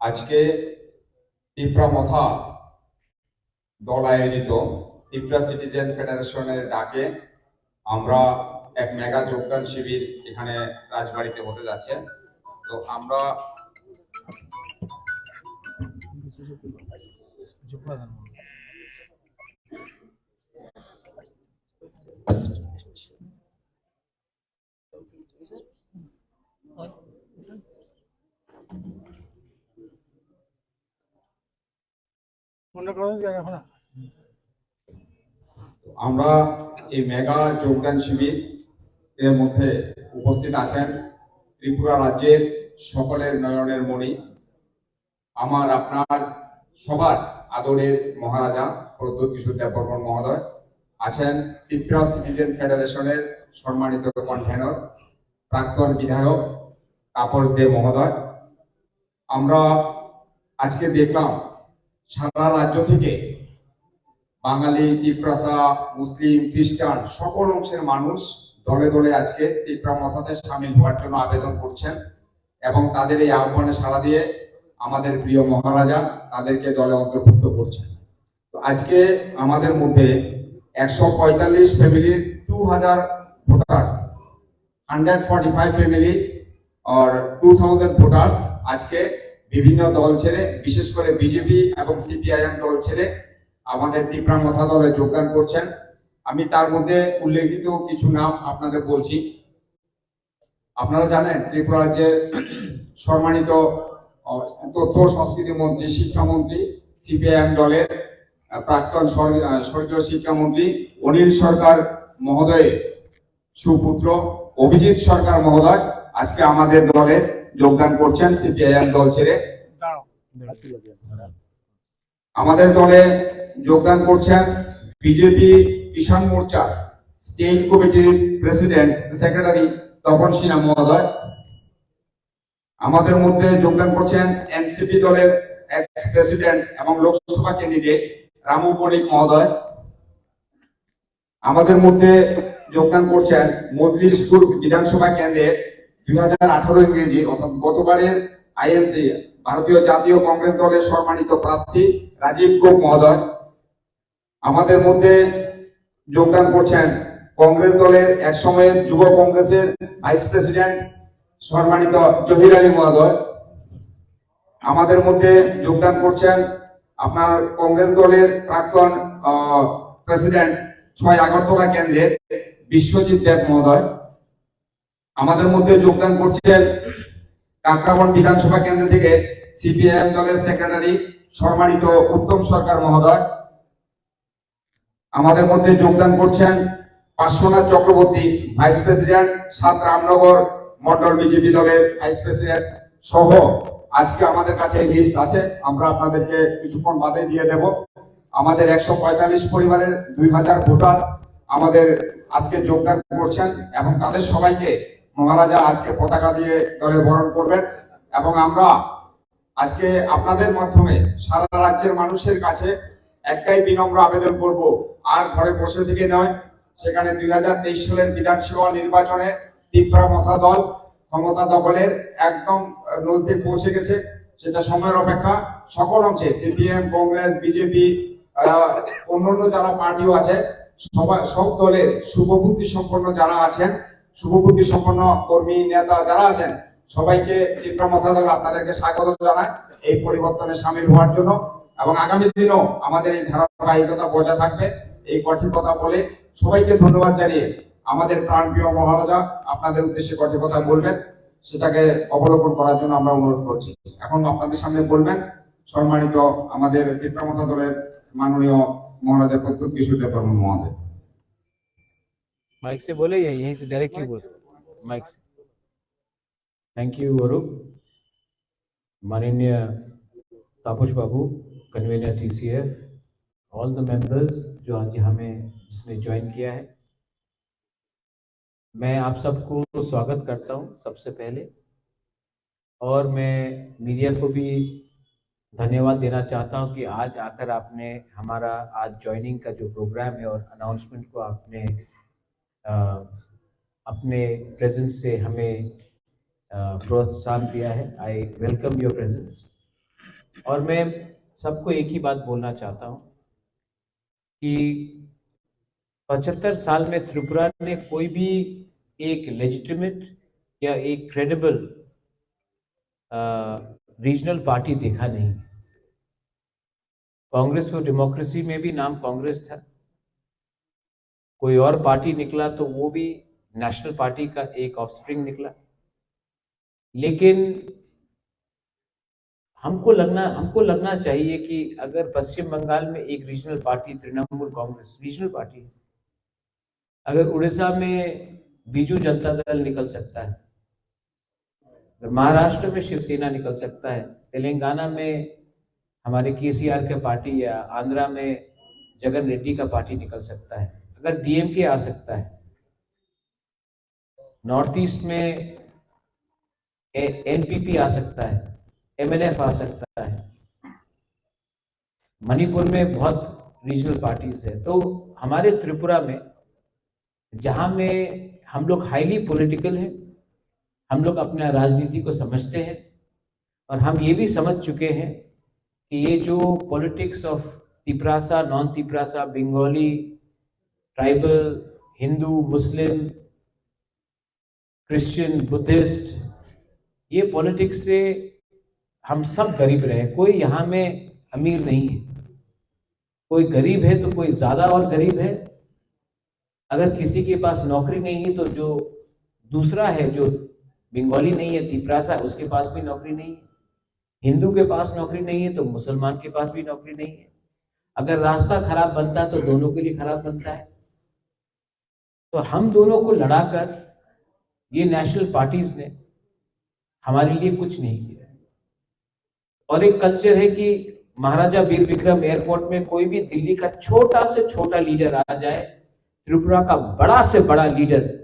আজকে টিপ্রামথা দল আয়োজিত ত্রিপুরা সিটিজেন ফেডারেশনের ডাকে আমরা এক মেগা যোগদান শিবির এখানে রাজবাড়িতে হতে যাচ্ছে। তো আমরা আমরা এই মেগা যোগদান শিবির এর মধ্যে উপস্থিত আছেন ত্রিপুরা রাজ্যের সকলের নয়নের মণি, আমার আপনার সবার আদরের মহারাজা প্রদ্যোৎ কিশোর দেববর্মন মহোদয় আছেন, ত্রিপুরা সিটিজেন ফেডারেশনের সম্মানিত কনভেনর প্রাক্তন বিধায়ক তাপস দে মহোদয়। আমরা আজকে দেখলাম সারা রাজ্য থেকে বাঙালি, তিপ্রাসা, মুসলিম, খ্রিস্টান সকল অংশের মানুষ দলে দলে আজকে ত্রিপ্রামথাতে সামিল হওয়ার জন্য আবেদন করছেন এবং তাদের এই আহ্বানে সাড়া দিয়ে আমাদের প্রিয় মহারাজা তাদেরকে দলে অন্তর্ভুক্ত করছেন। তো আজকে আমাদের মধ্যে 145 ফ্যামিলির 2000 ভোটার্স, 145 ফ্যামিলিজ और 2000 ভোটার্স আজকে বিভিন্ন দল ছেড়ে, বিশেষ করে বিজেপি এবং সিপিআইএম দল ছেড়ে আমাদের ত্রিপ্রামথা দলে যোগদান করছেন। আমি তার মধ্যে উল্লেখিত কিছু নাম আপনাদের বলছি। আপনারা জানেন ত্রিপুরা রাজ্যের সম্মানিত তথ্য সংস্কৃতি মন্ত্রী, শিক্ষামন্ত্রী, সিপিআইএম দলের প্রাক্তন স্বর্গীয় শিক্ষামন্ত্রী অনিল সরকার মহোদয়ের সুপুত্র অভিজিৎ সরকার মহোদয় আজকে আমাদের দলে যোগদান করছেন সিপিআইএম দল ছেড়ে। আমাদের দলে যোগদান করছেন বিজেপি কিষাণ মোর্চা স্টেট কমিটির প্রেসিডেন্ট সেক্রেটারি তপন সিনহা মহোদয়। আমাদের মধ্যে যোগদান করছেন এনসিপি দলের এক্স প্রেসিডেন্ট এবং লোকসভা ক্যান্ডিডেট রামু বণিক মহোদয়। আমাদের মধ্যে যোগদান করছেন মজলিশপুর বিধানসভা কেন্দ্রের 2018 ইংরেজি অর্থাৎ গতবারের আইএনসি ভারতীয় জাতীয় কংগ্রেস দলের সম্মানিত প্রার্থী রাজীব গোপ মহোদয়। আমাদের মধ্যে যোগদান করছেন কংগ্রেস দলের এক সময়ের যুব কংগ্রেসের ভাইস প্রেসিডেন্ট সম্মানিত জহির আলী মহোদয়। আমাদের মধ্যে যোগদান করছেন আপনার কংগ্রেস দলের প্রাক্তন প্রেসিডেন্ট 6 আগরতলা কেন্দ্রের বিশ্বজিৎ দেব মহোদয়। আমাদের মধ্যে যোগদান করছেন কাকরাবন বিধানসভা কেন্দ্র থেকে সিপিআইএম দলের সেক্রেটারি সম্মানিত উত্তম সরকার মহোদয়। আমাদের মধ্যে যোগদান করছেন Parshvanath Chakraborty, vice president 7 Ramnagar Mondal BJP দলের ভাইস প্রেসিডেন্ট সহ আজকে আমাদের কাছে এই লিস্ট আছে, আমরা আপনাদেরকে কিছুক্ষণ বাদে দিয়ে দেব। আমাদের 145 পরিবারের 2000 ভোটার আমাদের আজকে যোগদান করছেন এবং তাদের সবাইকে মহারাজা আজকে পতাকা দিয়ে দলে বরণ করবেন। এবং আমরা আজকে আপনাদের মাধ্যমে সারা রাজ্যের মানুষের কাছে একটাই বিনম্র আবেদন করব, আর ঘরে বসে থেকে নয়, সেখানে 2023 সালের বিধানসভা নির্বাচনে ত্রিপ্রামথা দল ক্ষমতা দখলের একদম নজদিক পৌঁছে গেছে। সেটা সময়ের অপেক্ষা। সকল অংশে সিপিএম, কংগ্রেস, বিজেপি, অন্যান্য যারা পার্টিও আছে, সব দলের শুভবুদ্ধি সম্পন্ন যারা আছেন, শুভবুদ্ধি সম্পন্ন কর্মী নেতা যারা আছেন, সবাইকে ত্রিপ্রামথা দল আপনাদেরকে স্বাগত জানায় এই পরিবর্তনে সামিল হওয়ার জন্য। এবং আগামী দিনও আমাদের এই ধারাবাহিকতা বজায় থাকবে। এই কঠিন কথা বলে সবাইকে ধন্যবাদ জানিয়ে আমাদের প্রাণপ্রিয় মহারাজা আপনাদের উদ্দেশ্যে কঠিন কথা বলবেন, সেটাকে অবলোকন করার জন্য আমরা অনুরোধ করছি। এখন আপনাদের সামনে বলবেন সম্মানিত আমাদের ত্রিপ্রামথা দলের माननीय महाराजा प्रद्योत किशोर देवबर्मन महोदय। माइक से बोले या यहीं से डायरेक्टली बोल? माइक से। Thank you Arup. माननीय Tapas babu, convener TCF, all the members जो आज यहाँ में जिसने ज्वाइन किया है, मैं आप सबको स्वागत करता हूँ सबसे पहले। और मैं मीडिया को भी धन्यवाद देना चाहता हूं कि आज आकर आपने हमारा आज ज्वाइनिंग का जो प्रोग्राम है और अनाउंसमेंट को आपने अपने प्रेजेंस से हमें प्रोत्साहन दिया है। I welcome your presence. और मैं सबको एक ही बात बोलना चाहता हूँ कि 75 साल में त्रिपुरा ने कोई भी एक लेजिटिमेट या एक क्रेडिबल रीजनल पार्टी देखा नहीं। कांग्रेस फॉर डेमोक्रेसी में भी नाम कांग्रेस था, कोई और पार्टी निकला तो वो भी नेशनल पार्टी का एक ऑफस्प्रिंग निकला। लेकिन हमको लगना चाहिए कि अगर पश्चिम बंगाल में एक regional party Trinamool Congress regional party है, अगर उड़ीसा में बीजू जनता दल निकल सकता है, अगर महाराष्ट्र में शिवसेना निकल सकता है, तेलंगाना में हमारे केसीआर का पार्टी या आंध्रा में जगन रेड्डी का पार्टी निकल सकता है, अगर डीएमके आ सकता है, नॉर्थ ईस्ट में एनपीपी आ सकता है, एमएनएफ आ सकता है, मणिपुर में बहुत रीजनल पार्टीज है, तो हमारे त्रिपुरा में जहां में हम लोग हाईली पॉलिटिकल हैं, हम लोग अपना राजनीति को समझते हैं और हम ये भी समझ चुके हैं कि ये जो politics of Tiprasa, non Tiprasa, Bengali, tribal, Hindu, Muslim, Christian, Buddhist, ये पॉलिटिक्स से हम सब गरीब रहे। कोई यहाँ में अमीर नहीं है, कोई गरीब है तो कोई ज्यादा और गरीब है। अगर किसी के पास नौकरी नहीं है तो जो दूसरा है, जो बंगाली नहीं है, तिपरासा, उसके पास भी नौकरी नहीं है। हिंदू के पास नौकरी नहीं है तो मुसलमान के पास भी नौकरी नहीं है। अगर रास्ता खराब बनता है तो दोनों के लिए खराब बनता है। तो हम दोनों को लड़ाकर ये नेशनल पार्टीज ने हमारे लिए कुछ नहीं किया। और एक कल्चर है कि महाराजा वीर विक्रम एयरपोर्ट में कोई भी दिल्ली का छोटा से छोटा लीडर आ जाए, त्रिपुरा का बड़ा से बड़ा लीडर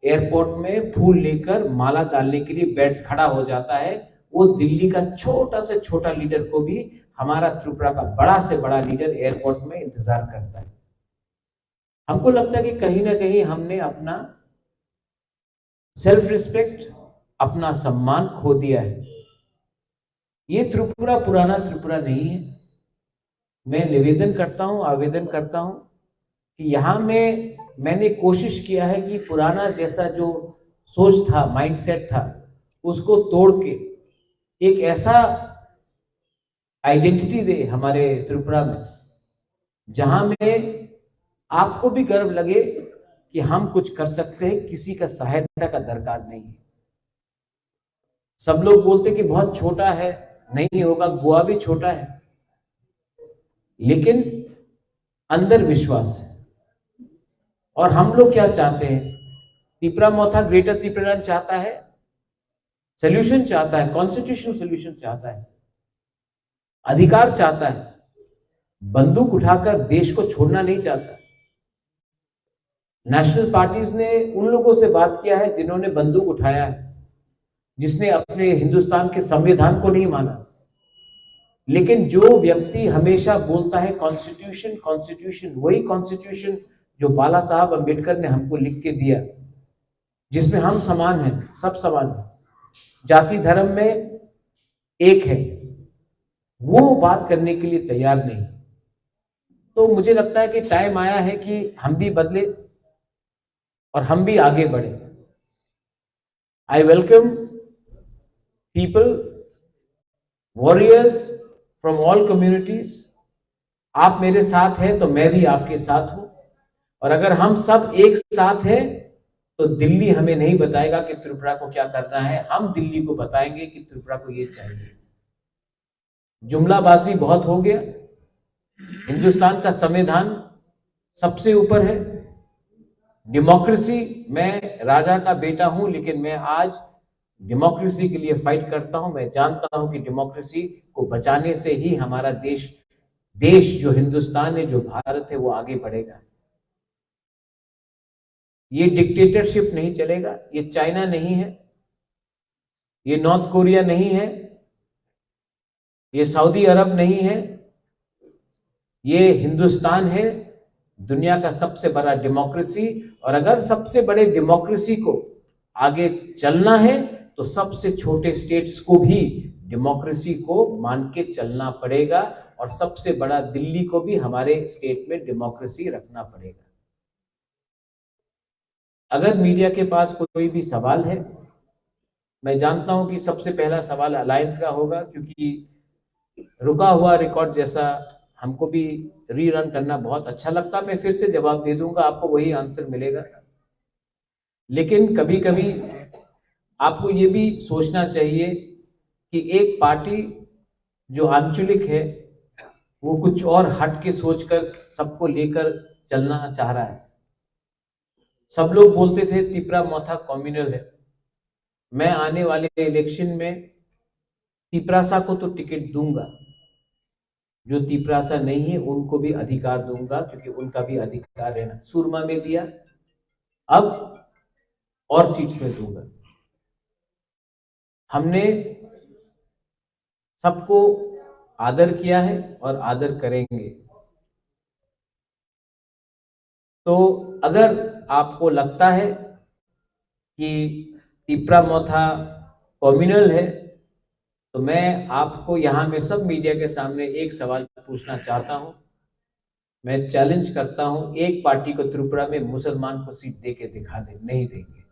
एयरपोर्ट में फूल लेकर माला डालने के लिए बैठ खड़ा हो जाता है। वो दिल्ली का छोटा से छोटा लीडर को भी हमारा त्रिपुरा का बड़ा से बड़ा लीडर एयरपोर्ट में इंतजार करता है। हमको लगता है कि कहीं ना कहीं हमने अपना सेल्फ रिस्पेक्ट, अपना सम्मान खो दिया है। ये त्रिपुरा पुराना त्रिपुरा नहीं है। मैं निवेदन करता हूं, आवेदन करता हूं कि यहां में मैंने कोशिश किया है कि पुराना जैसा जो सोच था, माइंडसेट था, उसको तोड़ के एक ऐसा आइडेंटिटी दे हमारे त्रिपुरा में जहां में आपको भी गर्व लगे कि हम कुछ कर सकते हैं, किसी का सहायता का दरकार नहीं है। सब लोग बोलते कि बहुत छोटा है, नहीं होगा, गोवा भी छोटा है, लेकिन अंदर विश्वास है। और हम लोग क्या चाहते हैं? त्रिपुरा मोथा ग्रेटर त्रिपुरा चाहता है, सोल्यूशन चाहता है, कॉन्स्टिट्यूशनल सोल्यूशन चाहता है, अधिकार चाहता है, बंदूक उठाकर देश को छोड़ना नहीं चाहता। नेशनल पार्टीज ने उन लोगों से बात किया है जिन्होंने बंदूक उठाया है, जिसने अपने हिंदुस्तान के संविधान को नहीं माना। लेकिन जो व्यक्ति हमेशा बोलता है कॉन्स्टिट्यूशन कॉन्स्टिट्यूशन, वही कॉन्स्टिट्यूशन जो बाला साहब अम्बेडकर ने हमको लिख के दिया, जिसमें हम समान हैं, सब समान हैं, जाति धर्म में एक है, वो बात करने के लिए तैयार नहीं। तो मुझे लगता है कि टाइम आया है कि हम भी बदले और हम भी आगे बढ़े। I welcome people, warriors from all communities। आप मेरे साथ हैं तो मैं भी आपके साथ हूं, और अगर हम सब एक साथ हैं तो दिल्ली हमें नहीं बताएगा कि त्रिपुरा को क्या करना है, हम दिल्ली को बताएंगे कि त्रिपुरा को ये चाहिए। जुमलाबाजी बहुत हो गया। हिंदुस्तान का संविधान सबसे ऊपर है, डेमोक्रेसी, मैं राजा का बेटा हूं, लेकिन मैं आज डेमोक्रेसी के लिए फाइट करता हूं। मैं जानता हूं कि डेमोक्रेसी को बचाने से ही हमारा देश जो हिंदुस्तान है, जो भारत है, वो आगे बढ़ेगा। ये डिक्टेटरशिप नहीं चलेगा। ये चाइना नहीं है, ये नॉर्थ कोरिया नहीं है, ये सऊदी अरब नहीं है, ये हिंदुस्तान है, दुनिया का सबसे बड़ा डेमोक्रेसी। और अगर सबसे बड़े डेमोक्रेसी को आगे चलना है तो सबसे छोटे स्टेट्स को भी डेमोक्रेसी को मान के चलना पड़ेगा और सबसे बड़ा दिल्ली को भी हमारे स्टेट में डेमोक्रेसी रखना पड़ेगा। अगर मीडिया के पास कोई भी सवाल है, मैं जानता हूं कि सबसे पहला सवाल अलायंस का होगा, क्योंकि रुका हुआ रिकॉर्ड जैसा हमको भी रीरन करना बहुत अच्छा लगता। मैं फिर से जवाब दे दूंगा, आपको वही आंसर मिलेगा। लेकिन कभी कभी आपको ये भी सोचना चाहिए कि एक पार्टी जो आंचलिक है वो कुछ और हट के सोचकर सबको लेकर चलना चाह रहा है। सब लोग बोलते थे तिपरा मोथा कम्युनल है। मैं आने वाले इलेक्शन में तिपरासा को तो टिकट दूंगा, जो तिपरासा नहीं है उनको भी अधिकार दूंगा, क्योंकि उनका भी अधिकार है ना। सुरमा में दिया, अब और सीट्स में दूंगा। हमने सबको आदर किया है और आदर करेंगे। तो अगर आपको लगता है कि तिपरा मोथा कम्युनल है, तो मैं आपको यहां में सब मीडिया के सामने एक सवाल पूछना चाहता हूं। मैं चैलेंज करता हूं, एक पार्टी को त्रिपुरा में मुसलमान को सीट दे के दिखा दे। नहीं देंगे।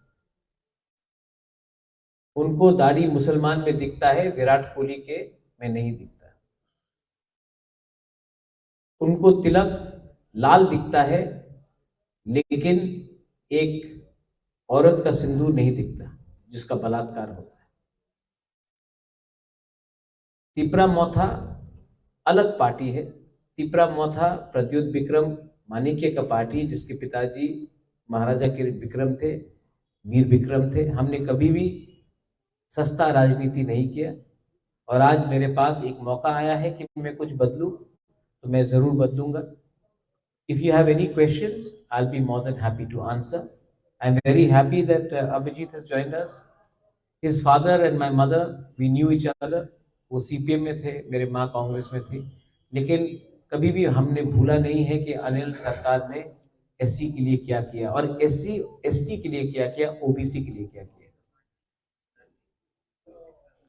उनको दाढ़ी मुसलमान में दिखता है, विराट कोहली के में नहीं दिखता। उनको तिलक लाल दिखता है, लेकिन एक औरत का सिंदूर नहीं दिखता जिसका बलात्कार होता है। तिपरा मोथा अलग पार्टी है। तिपरा मोथा प्रद्युत विक्रम माणिक्य का पार्टी, जिसके पिताजी महाराजा के विक्रम थे, वीर विक्रम थे। हमने कभी भी सस्ता राजनीति नहीं किया, और आज मेरे पास एक मौका आया है कि मैं कुछ बदलूं, तो मैं जरूर बदलूंगा। If you have any questions, I'll be more than happy to answer. I'm very happy that Abhijit has joined us. His father and my mother, we knew each other. वो CPM में थे, मेरे माँ कांग्रेस में थी। लेकिन कभी भी हमने भूला नहीं है कि अनिल सरकार ने SC के लिए क्या किया, और SC ST के लिए क्या किया, OBC के लिए क्या किया।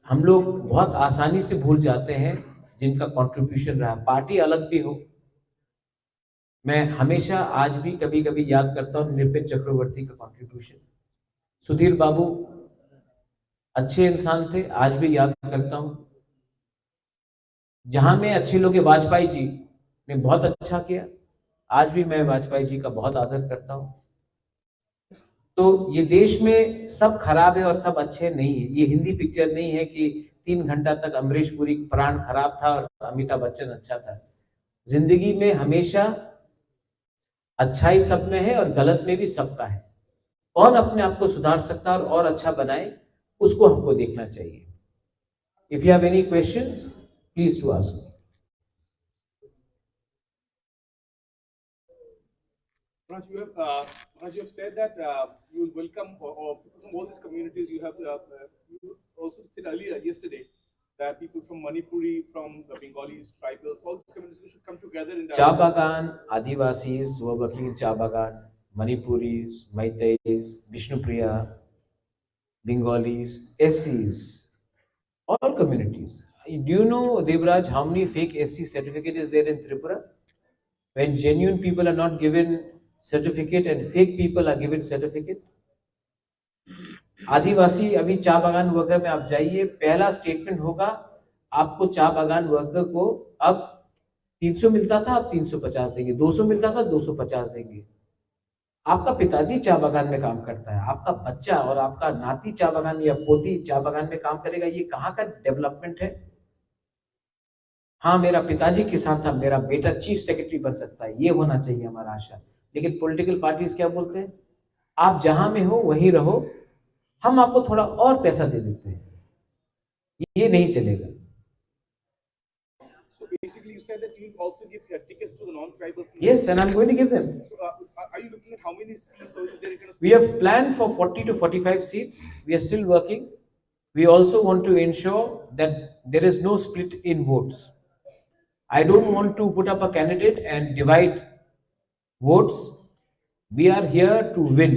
हम लोग बहुत आसानी से भूल जाते हैं जिनका कंट्रीब्यूशन रहा, पार्टी अलग भी हो। मैं हमेशा आज भी कभी कभी याद करता हूँ निरपेंद्र चक्रवर्ती का कंट्रीब्यूशन। सुधीर बाबू अच्छे इंसान थे, आज भी याद करता हूँ। जहां में अच्छे लोग, वाजपेयी जी ने बहुत अच्छा किया, आज भी मैं वाजपेयी जी का बहुत आदर करता हूँ। तो ये देश में सब खराब है और सब अच्छे नहीं है। ये हिंदी पिक्चर नहीं है कि 3 घंटा तक अमरीश पुरी प्राण खराब था और अमिताभ बच्चन अच्छा था। जिंदगी में हमेशा अच्छाई सब में है और गलत में भी सबका है। कौन अपने आप को सुधार सकता है और अच्छा बनाए, उसको हमको देखना चाहिए। If you have any questions, please to ask. Raj, you have said that you will welcome or people from all these communities. You have you also said earlier yesterday that people from Manipuri, from the Bengalis, tribals, all these communities should come together in Cha Bagan, Adivasis who are working in Cha Bagan, Manipuris, Meiteis, Vishnupriya, Bengalis, SCs, all communities. Do you know, Devraj, how many fake SC certificate is there in Tripura? When genuine people are not given certificate and fake people are given certificate. आदिवासी अभी चा बागान worker में आप जाइए, पहला statement होगा आपको चा बागान वर्कर को अब 300 मिलता था, अब 350 देंगे, 200 मिलता था, 250 देंगे। आपका पिताजी चा बागान में काम करता है, आपका बच्चा और आपका नाती चा बागान या पोती चा बागान में काम करेगा। ये कहाँ का डेवलपमेंट है? हाँ, मेरा पिताजी किसान था, मेरा बेटा चीफ सेक्रेटरी बन सकता है, ये होना चाहिए हमारा आशा। लेकिन पॉलिटिकल पार्टीज क्या बोलते हैं? आप जहां में हो वहीं रहो, हम आपको थोड़ा और पैसा दे देते हैं। ये नहीं चलेगा। So basically, you said that you also give tickets to the non-tribal. Yes, and I'm going to give them. So are you looking at how many seats? So they're going to. We have planned for 40 to 45 seats. We are still working. We also want to ensure that there is no split in votes. I don't want to put up a candidate and divide votes. We are here to win,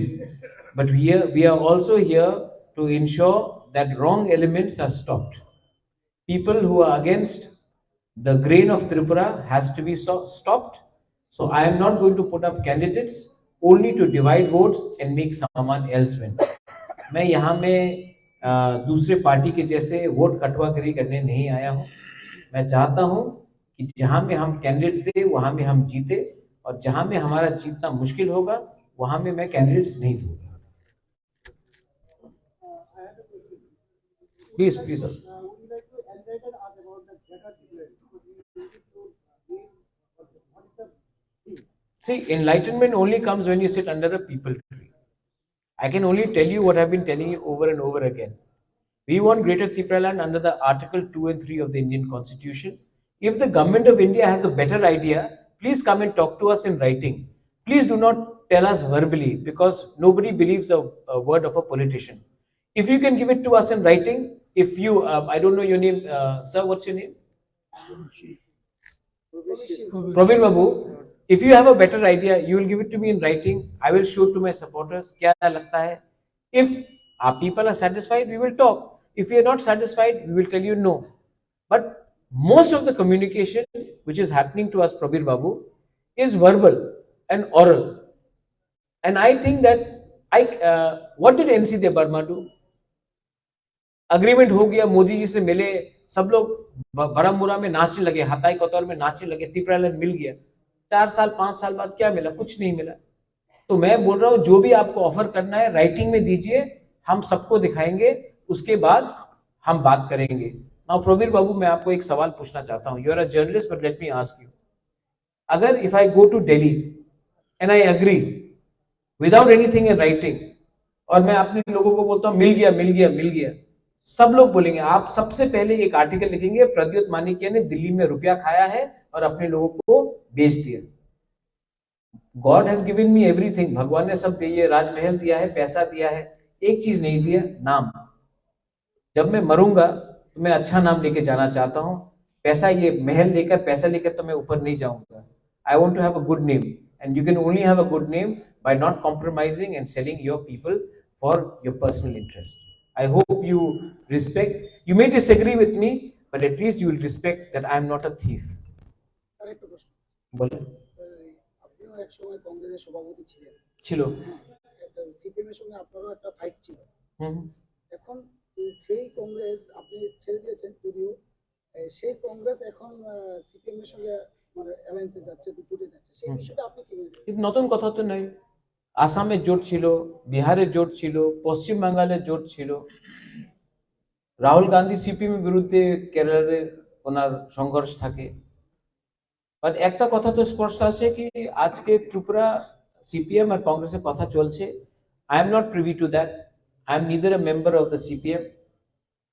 but we are also here to ensure that wrong elements are stopped. people who are against the grain of Tripura has to be stopped. So I am not going to put up candidates only to divide votes and make someone else win. मैं यहाँ में दूसरे party के जैसे vote कटवागिरी करने नहीं आया हूँ. मैं चाहता हूँ कि जहाँ में हम कैंडिडेट्स दे वहाँ में हम जीते, और जहाँ में हमारा जीतना मुश्किल होगा वहाँ में मैं कैंडिडेट्स नहीं दूंगा. Please, please. Would you like to enlighten us about the Jagat debate? Because we need to gain what is the theme? See, enlightenment only comes when you sit under a people tree. I can only tell you what I've been telling you over and over again. We want Greater Tripraland under the Article 2 and 3 of the Indian Constitution. If the government of India has a better idea, please come and talk to us in writing. Please do not tell us verbally, because nobody believes a word of a politician. If you can give it to us in writing, if you, I don't know your name, sir, what's your name? Praveen Babu. If you have a better idea, you will give it to me in writing. I will show it to my supporters. क्या लगता है? If our people are satisfied, we will talk. If we are not satisfied, we will tell you no. But most of the communication which is happening to us, Prabir Babu, is verbal and oral. And I think that what did NC De Burma do? Agreement हो गया, मोदी जी से मिले, सब लोग बरामुरा में नाचने लगे, हताई कतौर में नाचने लगे, त्रिपुरालैंड मिल गया. 4 साल 5 साल बाद क्या मिला? कुछ नहीं मिला. तो मैं बोल रहा हूं, जो भी आपको ऑफर करना है राइटिंग में दीजिए, हम सबको दिखाएंगे, उसके बाद हम बात करेंगे. नाउ प्रवीर बाबू, मैं आपको एक सवाल पूछना चाहता हूं. You are a journalist, but let me ask you, अगर if I go to Delhi and I agree without anything in writing, और मैं अपने लोगों को बोलता हूं मिल गया मिल गया मिल गया, सब लोग बोलेंगे, आप सबसे पहले एक आर्टिकल लिखेंगे, प्रद्युत मानिकिया ने दिल्ली में रुपया खाया है और अपने लोगों को बेच दिया. God has given me everything, भगवान ने सब दिया, राजमहल दिया है, पैसा दिया है, एक चीज नहीं दिया, नाम. जब मैं मरूंगा तो मैं अच्छा नाम लेके जाना चाहता हूं. पैसा, ये महल लेकर, पैसा लेकर तो मैं ऊपर नहीं जाऊंगा. I want to have a good name, and you can only have a good name by not compromising and selling your people for your personal interest. I hope you respect. You may disagree with me, but at least you will respect that I am not a thief. Sir একটা প্রশ্ন বলে sir, আপনিও এক সময় কংগ্রেসের সভাপতি ছিলেন, ছিল. একটা সিপিএম এর সঙ্গে আপনারও একটা ফাইট ছিল। হুম. এখন সেই কংগ্রেস আপনি ছেড়ে দিয়েছেন, যদিও সেই কংগ্রেস এখন সিপিএম এর সঙ্গে মানে অ্যালায়েন্সে যাচ্ছে, জুটে যাচ্ছে, সেই বিষয়টা আপনি কি বলবেন? কিন্তু নতুন কথা তো নাই. আসামের জোট ছিল, বিহারের জোট ছিল, পশ্চিম বাংলার জোট ছিল. রাহুল গান্ধী সিপিএম এর বিরুদ্ধে কেরালারে ওনার সংঘর্ষ থাকে. বাট একটা কথা তো স্পষ্ট আছে কি আজকে ত্রিপুরা সিপিএম আর কংগ্রেসের কথা চলছে. I am not privy to that. I am neither a member of the CPM,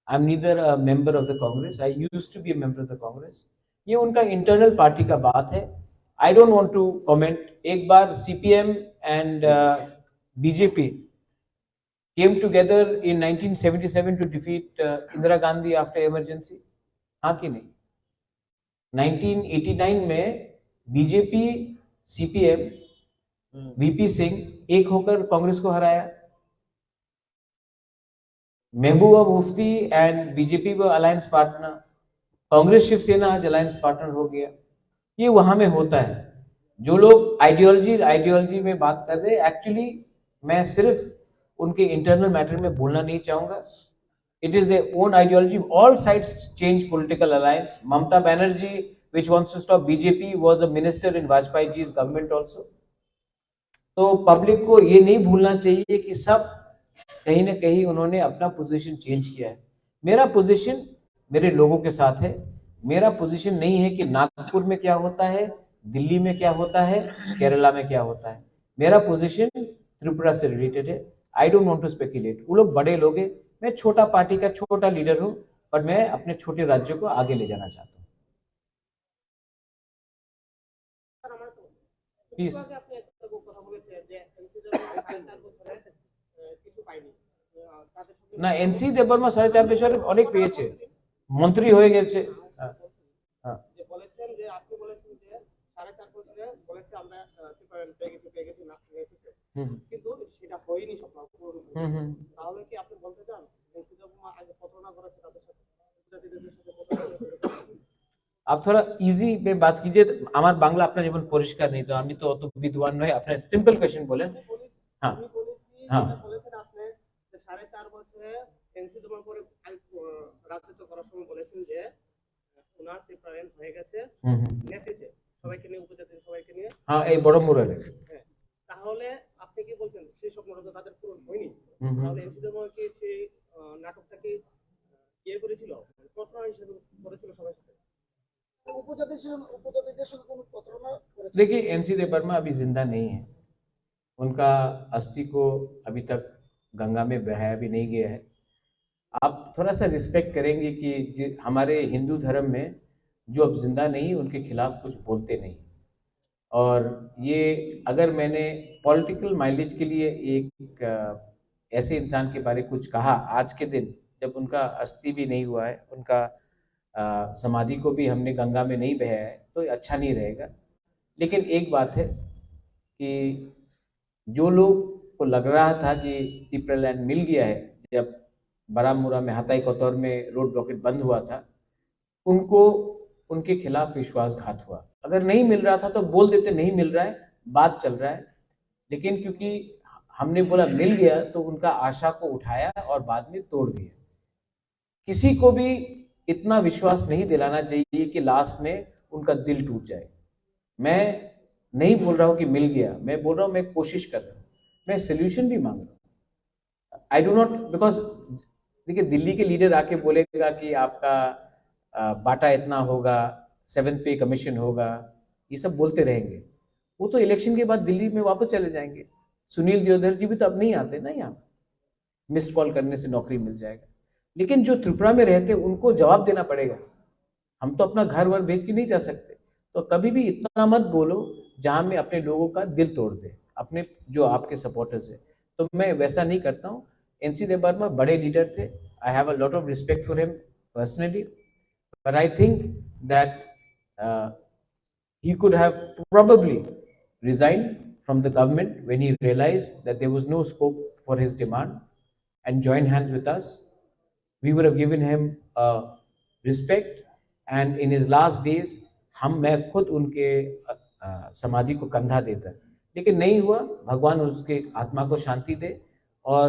I am neither a member of the Congress. I used to be a member of the Congress. ये उनका internal party का बात है. I don't want to comment. एक बार CPM and BJP came together in 1977 to defeat Indira Gandhi after emergency. हाँ कि नहीं? 1989 में बीजेपी, CPM, VP सिंह एक होकर कांग्रेस को हराया. महबूबा मुफ्ती एंड बीजेपी वो अलायंस पार्टनर, कांग्रेस शिवसेना आज अलायंस पार्टनर हो गया. ये वहां में होता है. जो लोग आइडियोलॉजी में बात कर रहे हैं, एक्चुअली मैं सिर्फ उनके इंटरनल मैटर में बोलना नहीं चाहूंगा. It is their own ideology. All sides change political alliance. Mamata Banerjee which wants to stop BJP was a minister in Vajpayee ji's government also. तो पब्लिक को ये नहीं भूलना चाहिए कि सब कहीं ना कहीं उन्होंने अपना पोजीशन चेंज किया है. मेरा पोजीशन मेरे लोगों के साथ है. मेरा पोजीशन नहीं है कि नागपुर में क्या होता है, दिल्ली में क्या होता है, केरला में क्या होता है. मेरा पोजीशन त्रिपुरा से रिलेटेड है. I don't want to speculate. वो लोग बड़े लोग हैं, मैं छोटा पार्टी का छोटा लीडर हूं, पर मैं अपने छोटे राज्यों को आगे ले जाना चाहता हूं. प्लीज. না এনসি দেববর্মা 4.5 বছর অনেক পেয়েছে, মন্ত্রী হয়ে গেছে. যে বলেছেন যে আপনি বলেছেন যে 4.5 বছরে বলেছে আমরা পেয়ে গেছি না কিন্তু সেটা হয়নি সব। তাহলে কি আপনি বলতে চান এনসি দেববর্মা আগে প্রতারণা করেছে তাদের সাথে? উপজাতিদের সাথে প্রতারণা করে? आप थोड़ा इजी में बात कीजिए। আমার বাংলা আপনার জীবন পরিষ্কার নেই, তো আমি তো অত বিদ্বান নয়। আপনার সিম্পল কোয়েশ্চেন বলেন। হ্যাঁ আমি বলেছি হ্যাঁ যেটা বলেছেন আপনি যে 4.5 বছরে এনসি দেওয়ার পরে রাজত্ব করার সময় বলেছেন যে ওনার প্রেফারেন্স হয়ে গেছে নেতেছে সবাইকে নিয়ে, উপজাতির সবাইকে নিয়ে। হ্যাঁ এই বড় মুরালে। হ্যাঁ, তাহলে আপনি কি বলছেন সেই স্বপ্নটা তো তাদের পূরণ হয়নি? তাহলে এনসি দেওয়ার কি সেই নাটকটা কি ইয়ে করেছিল, প্রতারণা হিসেবে করেছিল সবার সাথে? উপজাতিদের সঙ্গে কোনো প্রতারণা করেছে? देखिए एनसी देवर्मा अभी जिंदा नहीं है। उनका अस्थि को अभी तक गंगा में बहाया भी नहीं गया है। आप थोड़ा सा रिस्पेक्ट करेंगे कि हमारे हिंदू धर्म में जो अब जिंदा नहीं उनके खिलाफ कुछ बोलते नहीं। और ये अगर मैंने पॉलिटिकल माइलेज के लिए एक ऐसे इंसान के बारे में कुछ कहा आज के दिन, जब उनका अस्थि भी नहीं हुआ है, उनका समाधि को भी हमने गंगा में नहीं बहाया है, तो अच्छा नहीं रहेगा। लेकिन एक बात है कि जो लोग को लग रहा था कि पिपरालैंड मिल गया है, जब बारामूला में हाथाई कोतौर में रोड ब्लॉकेज बंद हुआ था, उनको उनके खिलाफ विश्वासघात हुआ। अगर नहीं मिल रहा था तो बोल देते नहीं मिल रहा है, बात चल रहा है। लेकिन क्योंकि हमने बोला मिल गया तो उनका आशा को उठाया और बाद में तोड़ दिया। किसी को भी इतना विश्वास नहीं दिलाना चाहिए कि लास्ट में उनका दिल टूट जाए। मैं नहीं बोल रहा हूं कि मिल गया, मैं बोल रहा हूं मैं कोशिश कर रहा हूं, मैं सोल्यूशन भी मांग रहा हूं। आई डू नॉट, बिकॉज देखिए दिल्ली के लीडर आके बोलेगा कि आपका बाटा इतना होगा, 7th पे कमीशन होगा, ये सब बोलते रहेंगे। वो तो इलेक्शन के बाद दिल्ली में वापस चले जाएंगे। सुनील देओधर जी भी तो अब नहीं आते ना यहाँ, मिस्ड कॉल करने से नौकरी मिल जाएगा। लेकिन जो त्रिपुरा में रहते उनको जवाब देना पड़ेगा। हम तो अपना घर वर बेच के नहीं जा सकते। तो कभी भी इतना मत बोलो जहां में अपने लोगों का दिल तोड़ दे, अपने जो आपके सपोर्टर्स है। तो मैं वैसा नहीं करता हूँ। एनसी देवर्मा बड़े लीडर थे, I have a lot of respect for him personally, but I think that he could have probably resigned from the government when he realized that there was no scope for his demand and joined hands with us. We would have given him respect, and in his last days मैं खुद उनके समाधि को कंधा देता, लेकिन नहीं हुआ। भगवान उसके आत्मा को शांति दे। और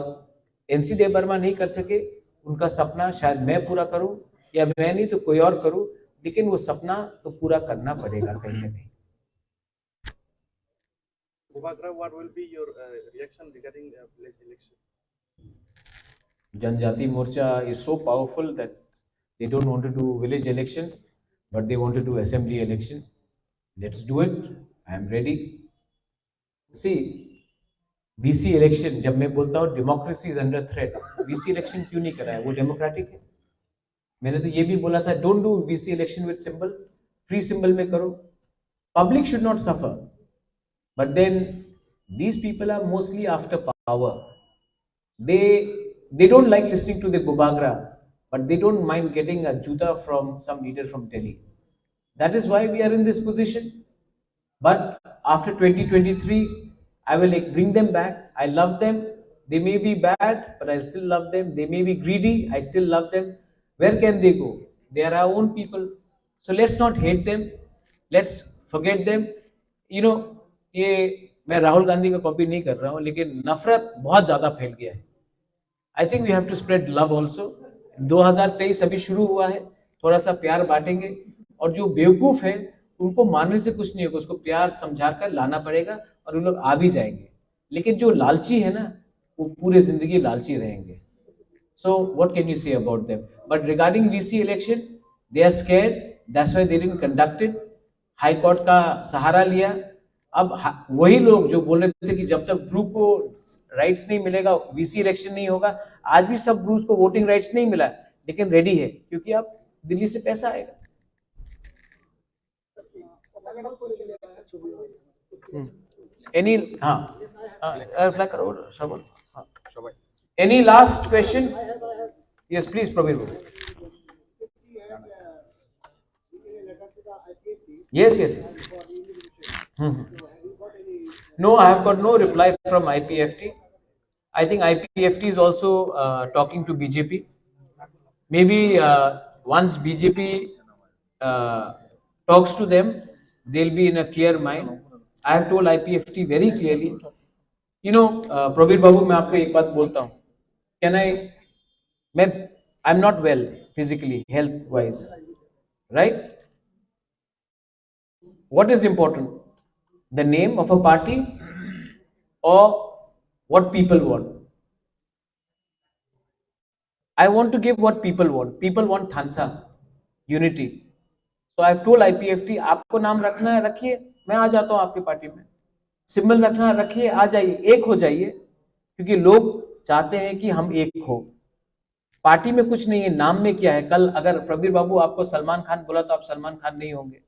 एनसी देवर्मा नहीं कर सके, उनका सपना शायद मैं पूरा करूं, या मैं नहीं तो कोई और करूं, लेकिन वो सपना तो पूरा करना पड़ेगा कहीं ना कहीं। Bhubagra, what will be your reaction regarding village election? Janjati Morcha is so powerful that they don't want to do village election, but they want to do assembly election. Let's do it. I am ready. See, VC election, जब मैं बोलता हूँ democracy is under threat, VC election क्यों नहीं कराया? वो democratic है। मैंने तो ये भी बोला था, don't do VC election with symbol, free symbol में करो। Public should not suffer. But then these people are mostly after power. They don't like listening to the Bhubagra, but they don't mind getting a juta from some leader from Delhi. That is why we are in this position. But after 2023, I will bring them back. I love them. They may be bad, but I still love them. They may be greedy, I still love them. Where can they go? They are our own people. So let's not hate them. Let's forget them. You know, ये मैं राहुल गांधी का copy नहीं कर रहा हूँ, लेकिन नफरत बहुत ज्यादा फैल गया है। I think we have to spread love also. 2023 अभी शुरू हुआ है, थोड़ा सा प्यार बांटेंगे, और जो बेवकूफ है उनको मारने से कुछ नहीं होगा, उसको प्यार समझाकर लाना पड़ेगा और उन लोग आ भी जाएंगे। लेकिन जो लालची है ना, वो पूरे जिंदगी लालची रहेंगे। So what can you say about them? But regarding VC election, they are scared, that's why they didn't conduct it. High court का सहारा लिया। अब वही लोग जो बोल रहे थे कि जब तक ब्रू को राइट्स नहीं मिलेगा वीसी इलेक्शन नहीं होगा, आज भी सब ब्रूज को वोटिंग राइट्स नहीं मिला, लेकिन रेडी है, क्योंकि अब दिल्ली से पैसा आएगा। Any any last question? Yes please Praveen. Yes yes. No, I have got no reply from IPFT. I think IPFT is also talking to BJP. Maybe once BJP talks to them, they'll be in a clear mind. I have told IPFT very clearly. You know, Pravir babu, मैं आपको एक बात बोलता हूँ. I'm not well physically, health wise, right? What is important? The name of a party or what people want? I want to give what people want. People want Thansa, unity. So I've told IPFT, आपको नाम रखना है रखिए, मैं आ जाता हूँ आपकी party में. सिंबल रखना है रखिए, आ जाइए, एक हो जाइए, क्योंकि लोग चाहते हैं कि हम एक हो. पार्टी में कुछ नहीं है, नाम में क्या है. कल अगर प्रवीर बाबू आपको सलमान खान बोला तो आप सलमान खान नहीं होंगे.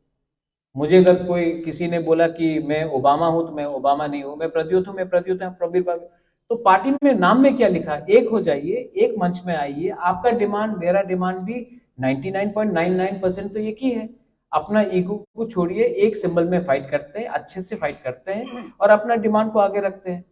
मुझे अगर कोई किसी ने बोला कि मैं ओबामा हूं तो मैं ओबामा नहीं हूं. मैं प्रद्योत हूं, मैं प्रद्योत हूं, प्रवीर बाबू. तो पार्टी में नाम में क्या लिखा? एक हो जाइए, एक मंच में आइए. आपका डिमांड, मेरा डिमांड भी 99.99% तो एक ही है. अपना ईगो को छोड़िए, एक सिंबल में फाइट करते हैं, अच्छे से फाइट करते हैं और अपना डिमांड को आगे रखते हैं.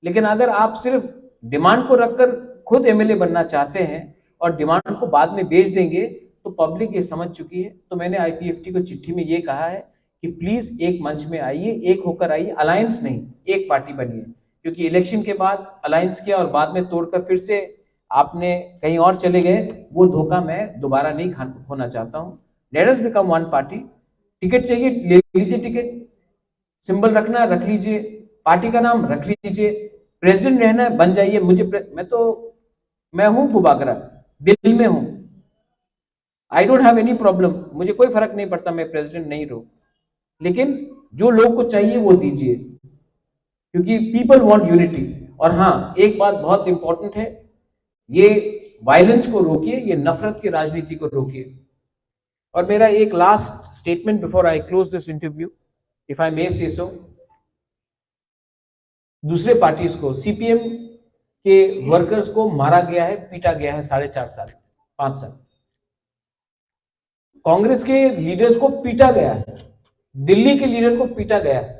लेकिन अगर आप सिर्फ डिमांड को रखकर खुद एमएलए बनना चाहते हैं और डिमांड को बाद में बेच देंगे तो पब्लिक ये समझ चुकी है. तो मैंने आईपीएफटी को चिट्ठी में ये कहा है कि प्लीज एक मंच में आइए, एक होकर आइए, अलायंस नहीं, एक पार्टी बनिए. क्योंकि इलेक्शन के बाद अलायंस किया और बाद में तोड़कर फिर से आपने कहीं और चले गए, वो धोखा मैं दोबारा नहीं होना चाहता हूं. Let us become one party. Ticket चाहिए ले लीजिए, टिकट. सिंबल रखना रख लीजिए, पार्टी का नाम रख लीजिए, प्रेसिडेंट रहना है बन जाइए. मैं हूं बुबागरा, दिल में हूं. I don't have any problem, मुझे कोई फर्क नहीं पड़ता मैं प्रेसिडेंट नहीं रहूं. लेकिन जो लोग को चाहिए वो दीजिए, क्योंकि पीपल वांट यूनिटी. और हाँ, एक बात बहुत इंपॉर्टेंट है, ये वायलेंस को रोकिए, ये नफरत की राजनीति को रोकिए. और मेरा एक last statement before I close this interview, if I may say so. दूसरे पार्टीज को, सीपीएम के वर्कर्स को मारा गया है, पीटा गया है 4.5 साल, 5 साल. कांग्रेस के लीडर्स को पीटा गया है, दिल्ली के लीडर को पीटा गया है.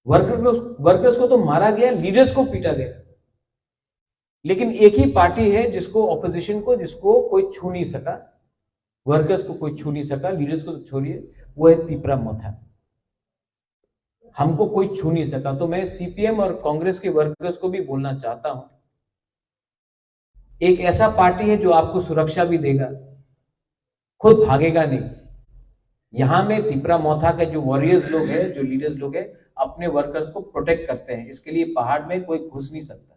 वर्कर्स को तो मारा गया, लीडर्स को पीटा गया. लेकिन एक ही पार्टी है जिसको, ऑपोजिशन को, जिसको कोई छू नहीं सका. वर्कर्स को कोई छू नहीं सका, लीडर्स को तो छोड़िए, वो है तिपरा मोथा. हमको कोई छू नहीं सका. तो मैं सीपीएम और कांग्रेस के वर्कर्स को भी बोलना चाहता हूं, एक ऐसा पार्टी है जो आपको सुरक्षा भी देगा, खुद भागेगा नहीं. यहां में तिपरा मोथा के जो वॉरियर्स लोग हैं, जो लीडर्स लोग हैं, अपने वर्कर्स को प्रोटेक्ट करते हैं. इसके लिए पहाड़ में कोई घुस नहीं सकता.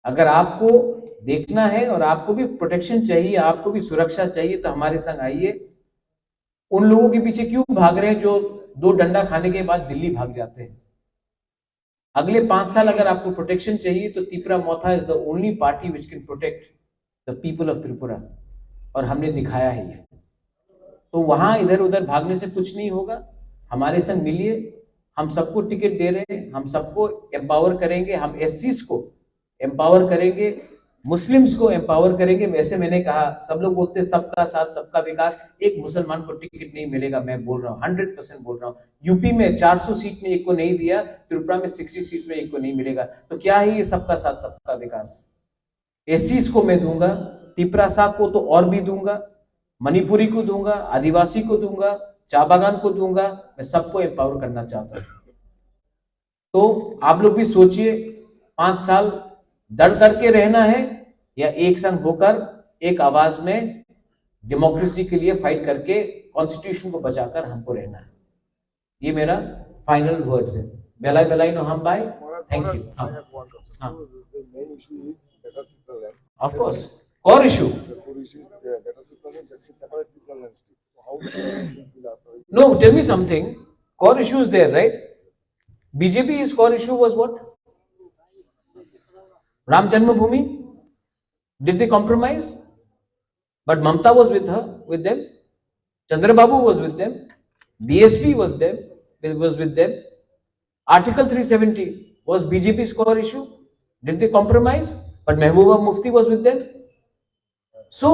अगर आपको देखना है और आपको भी प्रोटेक्शन चाहिए, आपको भी सुरक्षा चाहिए, तो हमारे संग आइए. उन लोगों के पीछे क्यों भाग रहे हैं जो 2 डंडा खाने के बाद दिल्ली भाग जाते हैं? अगले 5 साल अगर आपको प्रोटेक्शन चाहिए तो Tipra Motha is the only party which can protect the people of Tripura. और हमने दिखाया है ये. तो वहां इधर उधर भागने से कुछ नहीं होगा. हमारे संग मिलिए, हम सबको टिकट दे रहे हैं, हम सबको एम्पावर करेंगे. हम एससीज को एम्पावर करेंगे, मुस्लिम्स को एम्पावर करेंगे. वैसे मैंने कहा, सब लोग बोलते हैं सबका साथ सबका विकास. एक मुसलमान को टिकट नहीं मिलेगा, मैं बोल रहा हूँ, 100% बोल रहा हूँ. यूपी में 400 सीट में एक को नहीं दिया, त्रिपुरा में 60 सीट में एक को नहीं मिलेगा. तो क्या है ये सबका साथ सबका विकास? एससीज को मैं दूंगा, तिपरा साहब को तो और भी दूंगा, मणिपुरी को दूंगा, आदिवासी को दूंगा, चाय बागान को दूंगा. मैं सबको एम्पावर करना चाहता हूं. तो आप लोग भी सोचिए, 5 साल डर करके रहना है या एक संग होकर एक आवाज में डेमोक्रेसी के लिए फाइट करके कॉन्स्टिट्यूशन को बचाकर हमको रहना है. ये मेरा फाइनल वर्ड्स है. बेलाई बेलाई नो हम बाय. Thank you. Of course, core issue. No, tell me something. Core issue is there, right? BJP's core issue was what? Ram Janmabhoomi. Did they compromise? But Mamta was with them. Chandrababu was with them. BSP was with them. Article 370 was BJP's core issue. Did they compromise? But Mehbooba Mufti was with them. So,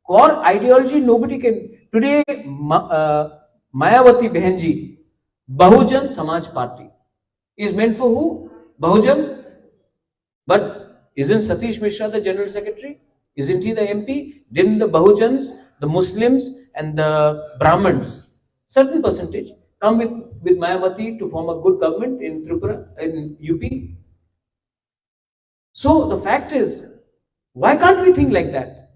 core ideology nobody can. Today, Mayawati Behenji, Bahujan Samaj Party, is meant for who? Bahujan. But isn't Satish Mishra the General Secretary? Isn't he the MP? Didn't the Bahujans, the Muslims, and the Brahmins, certain percentage, come with Mayawati to form a good government in Tripura, in UP? So the fact is, why can't we think like that?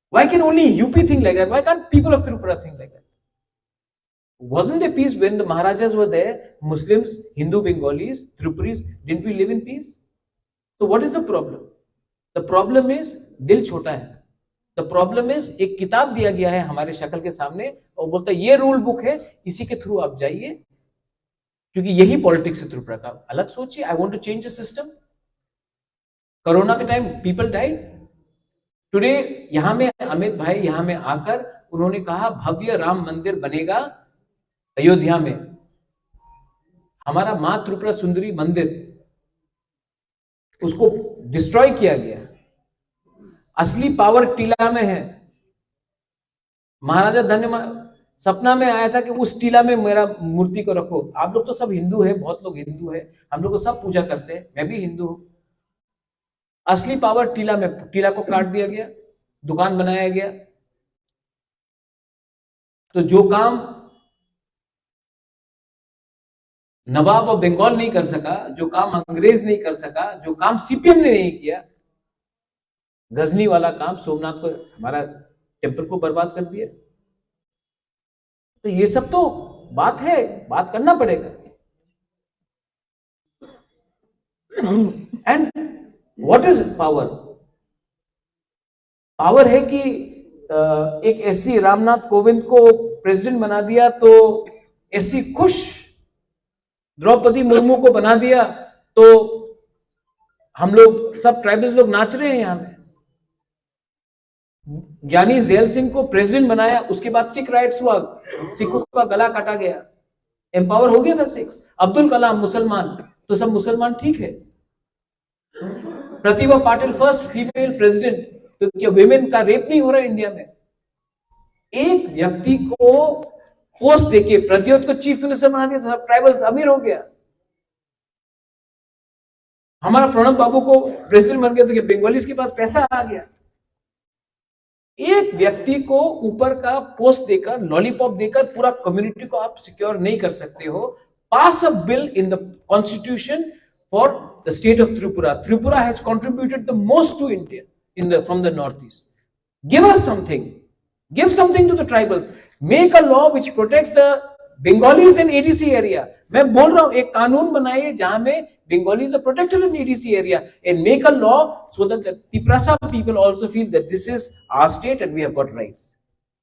Why can only UP think like that? Why can't people of Tripura think like that? Wasn't there peace when the Maharajas were there? Muslims, Hindu, Bengalis, Tripuris, didn't we live in peace? So what is the problem? The problem is दिल छोटा है. The problem is एक किताब दिया गया है हमारे शक्ल के सामने और बोलता है ये रूल बुक है, इसी के थ्रू आप जाइए, क्योंकि यही पॉलिटिक्स है त्रिपुरा का. अलग सोचिए. I want to change the system. Corona के टाइम पीपल डाइड. टुडे यहां में अमित भाई यहां में आकर उन्होंने कहा भव्य राम मंदिर बनेगा अयोध्या में. हमारा मां त्रिपुरा सुंदरी मंदिर, उसको डिस्ट्रॉय किया गया. असली पावर टीला में है. महाराजा धन्य सपना में आया था कि उस टीला में मेरा मूर्ति को रखो. आप लोग तो सब हिंदू है, बहुत लोग हिंदू है, हम लोग तो सब पूजा करते हैं, मैं भी हिंदू हूं. असली पावर टीला में, टीला को काट दिया गया, दुकान बनाया गया. तो जो काम नवाब ऑफ बंगाल नहीं कर सका, जो काम अंग्रेज नहीं कर सका, जो काम सीपीएम ने नहीं किया, गजनी वाला काम, सोमनाथ को, हमारा टेम्पल को बर्बाद कर दिया. तो ये सब तो बात है, बात करना पड़ेगा. And what is power? Power है कि एक एससी रामनाथ कोविंद को प्रेसिडेंट बना दिया तो एससी खुश, द्रौपदी मुर्मू को बना दिया तो हम लोग सब ट्राइबल्स लोग नाच रहे हैं यहां में. ज्ञानी जैल सिंह को प्रेसिडेंट बनाया, उसके बाद सिख राइट्स हुआ, सिखों का गला काटा गया, एम्पावर हो गया था सिक्स. अब्दुल कलाम मुसलमान, तो सब मुसलमान ठीक है. Pratibha Patil first female president, तो क्या विमेन का रेप नहीं हो रहा है इंडिया में? एक व्यक्ति को पोस्ट देके प्रद्योत को चीफ मिनिस्टर बना दिया तो सब ट्राइबल्स अमीर हो गया. हमारा प्रणब बाबू को प्रेसिडेंट बन गया तो क्या बंगालीज के पास पैसा आ गया? एक व्यक्ति को ऊपर का पोस्ट देकर, लॉलीपॉप देकर पूरा कम्युनिटी को आप सिक्योर नहीं कर सकते हो. Pass a bill in the constitution for the state of Tripura. Tripura has contributed the most to India in the from the north east. Give us something, give something to the tribals. Make a law which protects the Bengalis in ADC area. मैं बोल रहा हूं एक कानून बनाइए जहां में Bengalis are protected in EDC area, and make a law so that the Tiprasa people also feel that this is our state and we have got rights.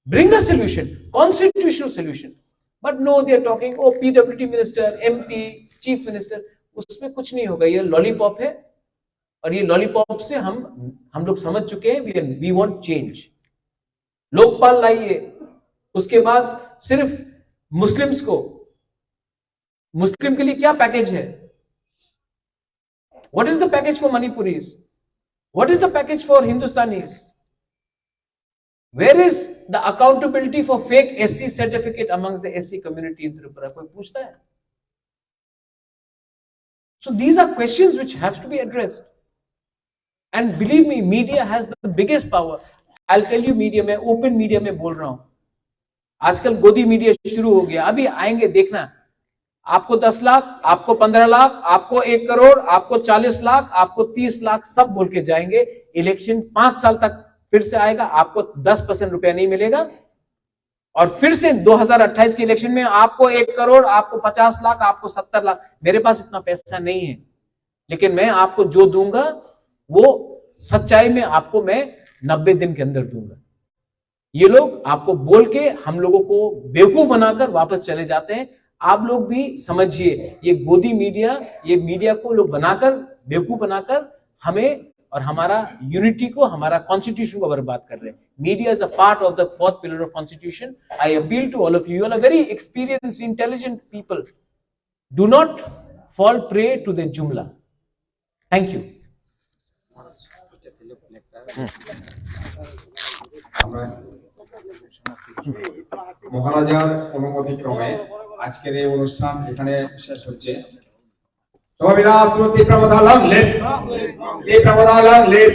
Bring a solution, constitutional solution. But no, they are talking, oh, PWD minister, MP, chief minister. उसमें कुछ नहीं होगा. ये lollipop है और ये lollipop से हम लोग समझ चुके हैं. We want change. लोकपाल लाइए. उसके बाद सिर्फ मुस्लिम्स को, मुस्लिम के लिए क्या पैकेज है? What is the package for Manipuris? What is the package for Hindustanis? Where is the accountability for fake SC certificate amongst the SC community in Tripura? कोई पूछता है? So these are questions which have to be addressed. And believe me, media has the biggest power. I'll tell you, media में, open media में बोल रहा हूं. आजकल गोदी मीडिया शुरू हो गया. अभी आएंगे, देखना. आपको 10 लाख, आपको 15 लाख, आपको 1 करोड़, आपको 40 लाख, आपको 30 लाख, सब बोल के जाएंगे. इलेक्शन 5 साल तक फिर से आएगा, आपको 10% रुपया नहीं मिलेगा. और फिर से 2028 के इलेक्शन में आपको 1 करोड़, आपको 50 लाख, आपको 70 लाख. मेरे पास इतना पैसा नहीं है, लेकिन मैं आपको जो दूंगा वो सच्चाई में आपको मैं 90 दिन के अंदर दूंगा. ये लोग आपको बोल के हम लोगों को बेवकूफ बनाकर वापस चले जाते हैं. आप लोग भी समझिए, ये गोदी मीडिया, ये मीडिया को लोग बनाकर, बेवकूफ बनाकर हमें और हमारा यूनिटी को, हमारा कॉन्स्टिट्यूशन को बर्बाद कर रहे हैं. Media is a part of the 4th pillar of constitution. I appeal to all of you are very experienced, intelligent people. Do not fall prey to the jumla. Thank you. মহারাজার অনুমতি ক্রমে আজকের এই অনুষ্ঠান এখানে শেষ হচ্ছে. Swaminathu Tipravatha long live. Tipravatha long live.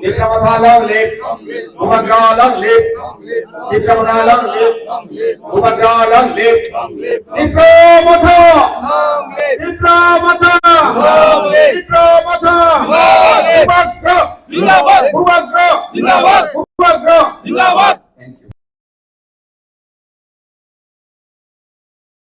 Tipravatha long live. Upagra long live. Tipravatha long live. Upagra long live. Tipravatha. Tipravatha. Tipravatha. Upagra. Upagra. Upagra.